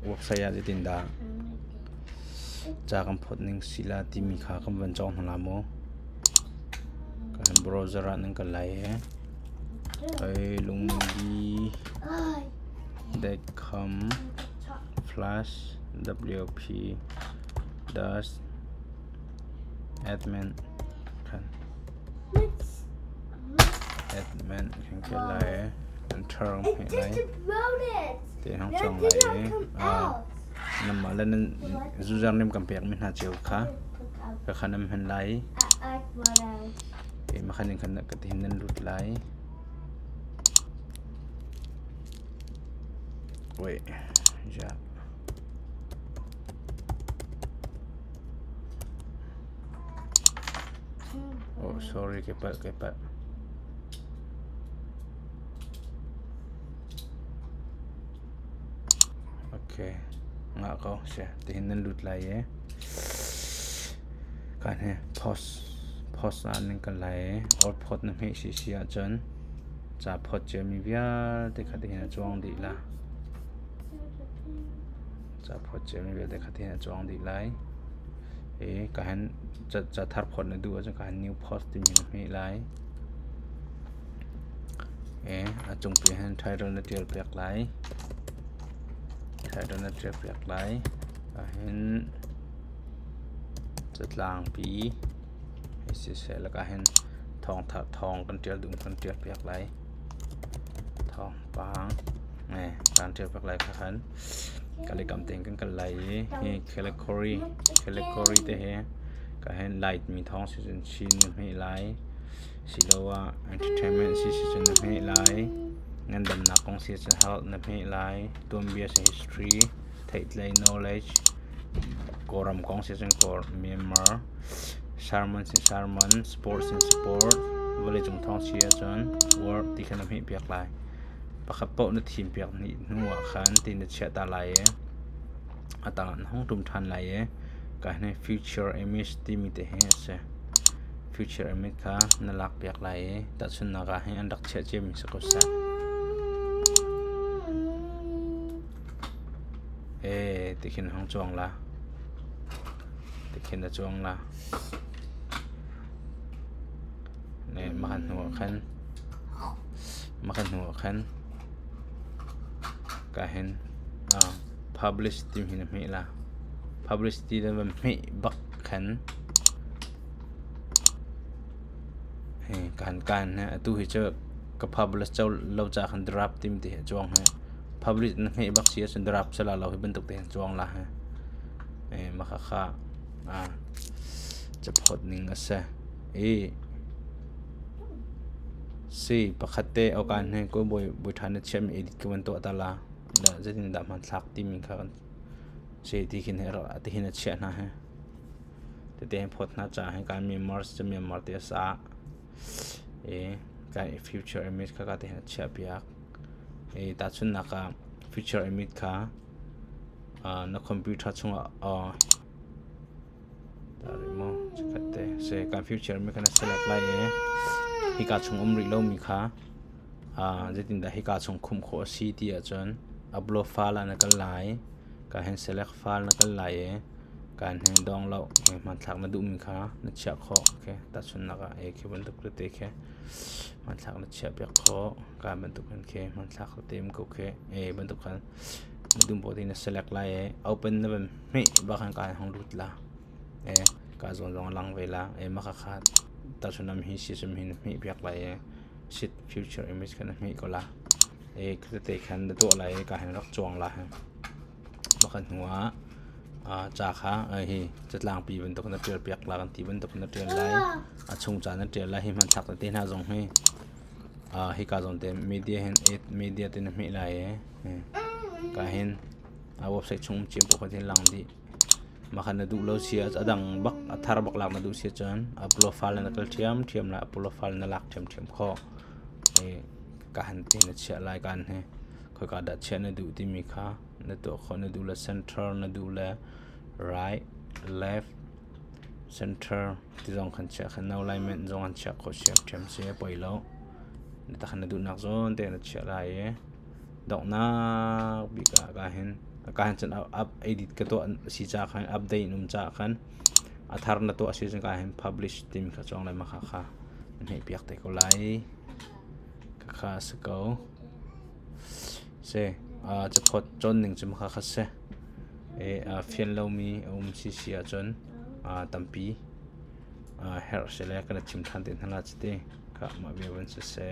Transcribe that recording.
วบสายจะตินดาจากคำพูดหนึ่งศิลาที่มีค่าคำวันจองของเราโมการเบราว์เซอร์นั่งกันไหลลุงดีเด็กคำ flash wp dust admin กันadmin กันกันไหลterm ให้ไหลเดี๋ยวห้องจองไหลนำมาแล้วนั้นจูจังนิ่มกับเปียกไม่น่าเจียวค่ะก็ขนมเห็นไหลมาขันยังขันกระถิ่นนั้นหลุดไหลเว้ยจ้าโอ้ sorry เก็บไปโอเคงาเขาเสียแต่เห็นนั่นหลุดไหลการเนี่ย pause อันนึงกันไหล output นั่นให้เสียจนจะพอเจอมีวิาแต่ขัดเห็นจวงดีละจะพอเจอมีวิาแต่ขัดเห็นจวงดีไรการเห็นจะทัดพอนะดูจะการ new post ที่มีให้ไรจงเปลี่ยน title นั่นเดียวเปลี่ยนไรtitle นั่นเดียวเปลี่ยนไรการเห็นจะล้างปีให้เสียแล้วก็เห็นทองกันเดียวดุมกันเดียวเปลี่ยนไรทองปางการเทียบกับอะไรกันการเล่นกำเต็งกันไหลแคลคอรี่เตะการเห็นไลท์มีทองซีซันชินไม่ไหลสิโลว่า entertainment ซีซันไม่ไหลเงินดำนักของซีซัน health ไม่ไหลตัวเบียร์ history ไทยเลย knowledge กรมของซีซัน core Myanmar sermon sportsเวลาจงทองเชียร์จน word ที่ขนมให้เปียกไหลปะขับโปะนึกทีมเปียกนี่หัวขันตีนเชียตาไหลตลาดห้องตุ่มทันไหลการใน future image ที่มีแต่ให้เสีย future image ค่ะนั่นลักเปียกไหลตัดสุนนักให้อันดักเชียเจมิสกุศลติขินห้องจวงละติขินจะจวงละเนี่ยมาขันหัวขันก็เห็นpublicity มีนะไม่ละ publicity นั้นมันไม่บักขันการนะตู้ที่เจอกับ publish เจ้าเราจะขัน drop ทีมที่จวงฮะ publish นั้นไม่บักเสียจน drop สละเราให้บรรทุกเตียงจวงละฮะมาค่ะจะพอดนิ่งอ่ะสิปกติเอาการให้ก็บ่อยทันเชื่อมเอดิตกันตัวตลาดแล้วจะติดตามมันสักทีมีกันเสียที่คิดให้เราที่เห็นเชื่อนะฮะแต่เดี๋ยวพอดน่าจะให้การมีมอร์สจะมีมอร์ติสาการ future image ก็ที่เห็นเชื่อเปียกตัดชุนนัก future image ค่ะนักคอมพิวเตอร์ช่วงตาริโมจะกัดเตะเสียการ future image กัน select ไล่ฮิกาชงริโลมีค่ะจะติดได้ฮิกาชงคุมโคซีดีอาจารย์อัพโหลดไฟล์นักไลน์การเห็น select ไฟล์นักไลน์การเห็นดองเรามันถักนัดดูมีค่ะนัดเช็คข้อโอเคตัดส่วนนักคือบรรทุกเตะแค่มันถักนัดเช็คเปียกข้อการบรรทุกกันแค่มันถักเต็มก็โอเคบรรทุกกันนัดดูปกตินัด select ไลน์ open นั่นเป็นไม่บางการห้องรูดละการส่งหลังเวลามาขาดตัดส่วนนั้นมีสิ่งมีเปียกไหลสิทธิ์ future image กันมีก็ละคือเตะขันตัวอะไรการเห็นรักจวงละมาขันหัวจากค่ะจะล้างปีบรรทุกนัดเดือดเปียกลากันตีบรรทุกนัดเดือดไหลชงจานนัดเดือดไหลให้มันชักแต่เต้นหาจงให้การจงเต็มมีเดียเห็นมีเดียเต้นไม่ไหลการเห็นเว็บไซต์ชงเชื่อมปกติหลังดีมาขันดูเราเสียจะดังบักทาร์บักหลักมาดูเสียจนอัพโหลดไฟล์นักเทียมละอัพโหลดไฟล์นักหลักเทียมข้อการเต้นเชียรายการค่อยการดัดเชียนดูที่มีค่าในตัวคนดูละ center นดูละ right left center ที่ตรงขันเชียขัน alignment ตรงขันเชียข้อเทียมเสียไปแล้วในตาขันดูนักโซนเต้นเชียราย dok na bi ka hen chen up edit ka to si cha khan update num cha khan athar na to asi chen ka hen publish tim kha chong lai ma kha kha nei piak te ko lai ka kha se ko se cha phot chon ning chum kha kha se fian lo mi si si a chon tampi her se le ka chim than te thana chite ka ma be wan se